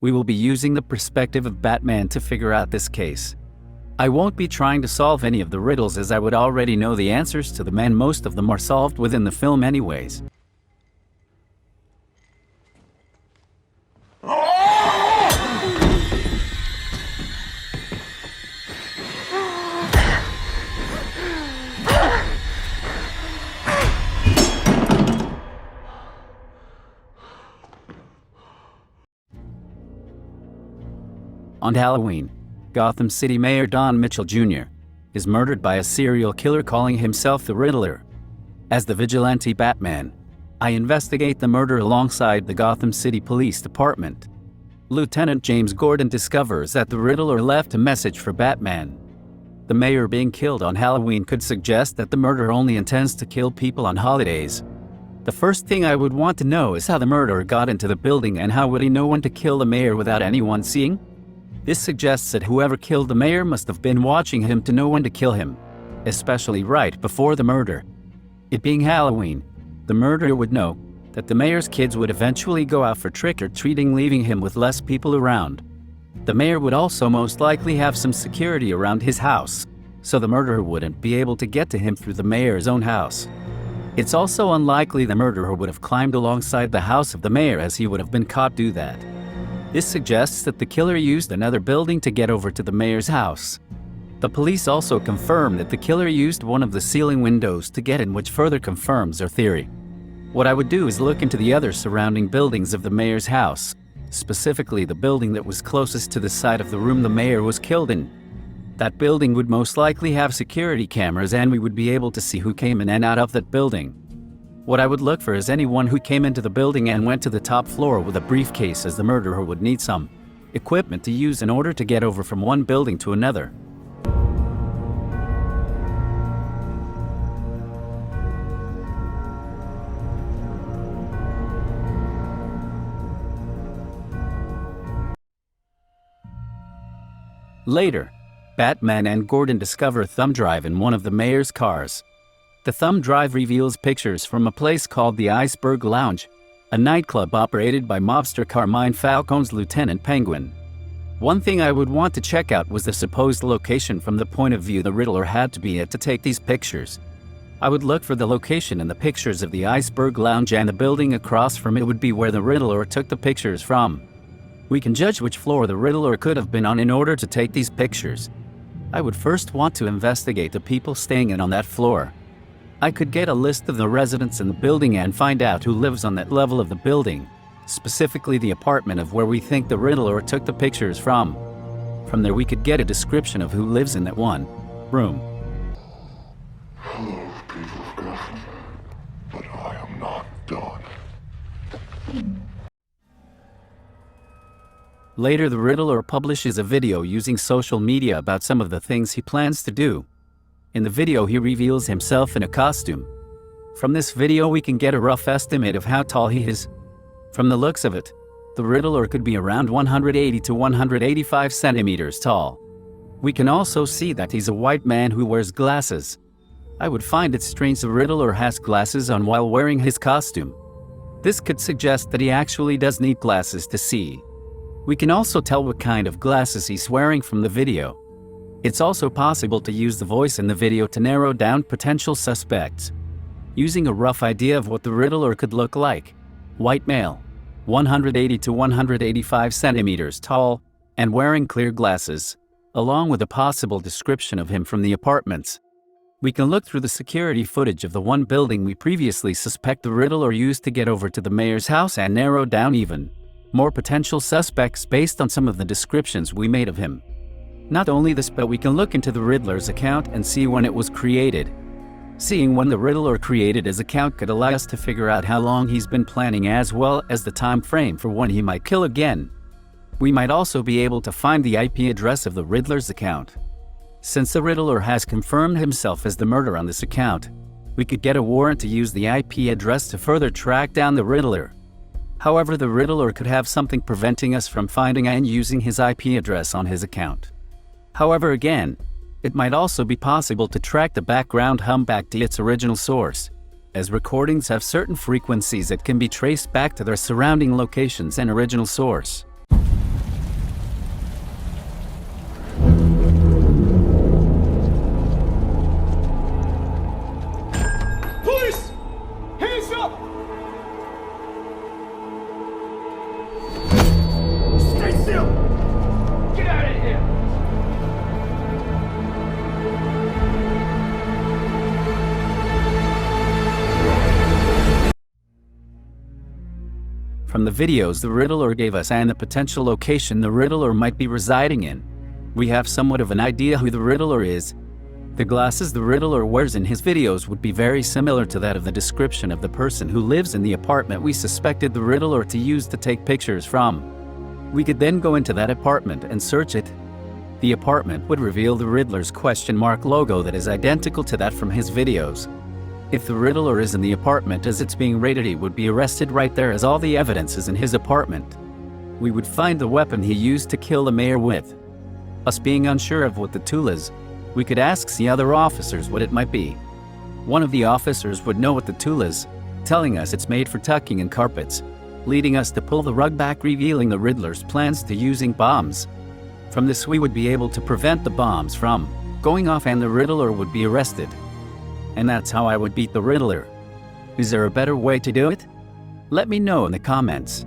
We will be using the perspective of Batman to figure out this case. I won't be trying to solve any of the riddles as I would already know the answers to them, and most of them are solved within the film anyways. On Halloween, Gotham City Mayor Don Mitchell Jr. is murdered by a serial killer calling himself the Riddler. As the vigilante Batman, I investigate the murder alongside the Gotham City Police Department. Lieutenant James Gordon discovers that the Riddler left a message for Batman. The mayor being killed on Halloween could suggest that the murderer only intends to kill people on holidays. The first thing I would want to know is how the murderer got into the building, and how would he know when to kill the mayor without anyone seeing? This suggests that whoever killed the mayor must have been watching him to know when to kill him, especially right before the murder. It being Halloween, the murderer would know that the mayor's kids would eventually go out for trick-or-treating, leaving him with less people around. The mayor would also most likely have some security around his house, so the murderer wouldn't be able to get to him through the mayor's own house. It's also unlikely the murderer would have climbed alongside the house of the mayor, as he would have been caught do that. This suggests that the killer used another building to get over to the mayor's house. The police also confirm that the killer used one of the ceiling windows to get in, which further confirms our theory. What I would do is look into the other surrounding buildings of the mayor's house, specifically the building that was closest to the side of the room the mayor was killed in. That building would most likely have security cameras, and we would be able to see who came in and out of that building. What I would look for is anyone who came into the building and went to the top floor with a briefcase, as the murderer would need some equipment to use in order to get over from one building to another. Later, Batman and Gordon discover a thumb drive in one of the mayor's cars. The thumb drive reveals pictures from a place called the Iceberg Lounge, a nightclub operated by mobster Carmine Falcone's Lieutenant Penguin. One thing I would want to check out was the supposed location from the point of view the Riddler had to be at to take these pictures. I would look for the location in the pictures of the Iceberg Lounge, and the building across from it would be where the Riddler took the pictures from. We can judge which floor the Riddler could have been on in order to take these pictures. I would first want to investigate the people staying in on that floor. I could get a list of the residents in the building and find out who lives on that level of the building, specifically the apartment of where we think the Riddler took the pictures from. From there we could get a description of who lives in that one room. Hello, people of Gotham, but I am not done. Later, the Riddler publishes a video using social media about some of the things he plans to do. In the video, he reveals himself in a costume. From this video, we can get a rough estimate of how tall he is. From the looks of it, the Riddler could be around 180 to 185 centimeters tall. We can also see that he's a white man who wears glasses. I would find it strange the Riddler has glasses on while wearing his costume. This could suggest that he actually does need glasses to see. We can also tell what kind of glasses he's wearing from the video. It's also possible to use the voice in the video to narrow down potential suspects. Using a rough idea of what the Riddler could look like: white male, 180 to 185 centimeters tall, and wearing clear glasses, along with a possible description of him from the apartments. We can look through the security footage of the one building we previously suspect the Riddler used to get over to the mayor's house and narrow down even more potential suspects based on some of the descriptions we made of him. Not only this, but we can look into the Riddler's account and see when it was created. Seeing when the Riddler created his account could allow us to figure out how long he's been planning, as well as the time frame for when he might kill again. We might also be able to find the IP address of the Riddler's account. Since the Riddler has confirmed himself as the murderer on this account, we could get a warrant to use the IP address to further track down the Riddler. However, the Riddler could have something preventing us from finding and using his IP address on his account. However, again, it might also be possible to track the background hum back to its original source, as recordings have certain frequencies that can be traced back to their surrounding locations and original source. From the videos the Riddler gave us and the potential location the Riddler might be residing in, we have somewhat of an idea who the Riddler is. The glasses the Riddler wears in his videos would be very similar to that of the description of the person who lives in the apartment we suspected the Riddler to use to take pictures from. We could then go into that apartment and search it. The apartment would reveal the Riddler's question mark logo that is identical to that from his videos. If the Riddler is in the apartment as it's being raided, he would be arrested right there as all the evidence is in his apartment. We would find the weapon he used to kill the mayor with. Us being unsure of what the tool is, we could ask the other officers what it might be. One of the officers would know what the tool is, telling us it's made for tucking in carpets, leading us to pull the rug back, revealing the Riddler's plans to using bombs. From this we would be able to prevent the bombs from going off and the Riddler would be arrested. And that's how I would beat the Riddler. Is there a better way to do it? Let me know in the comments.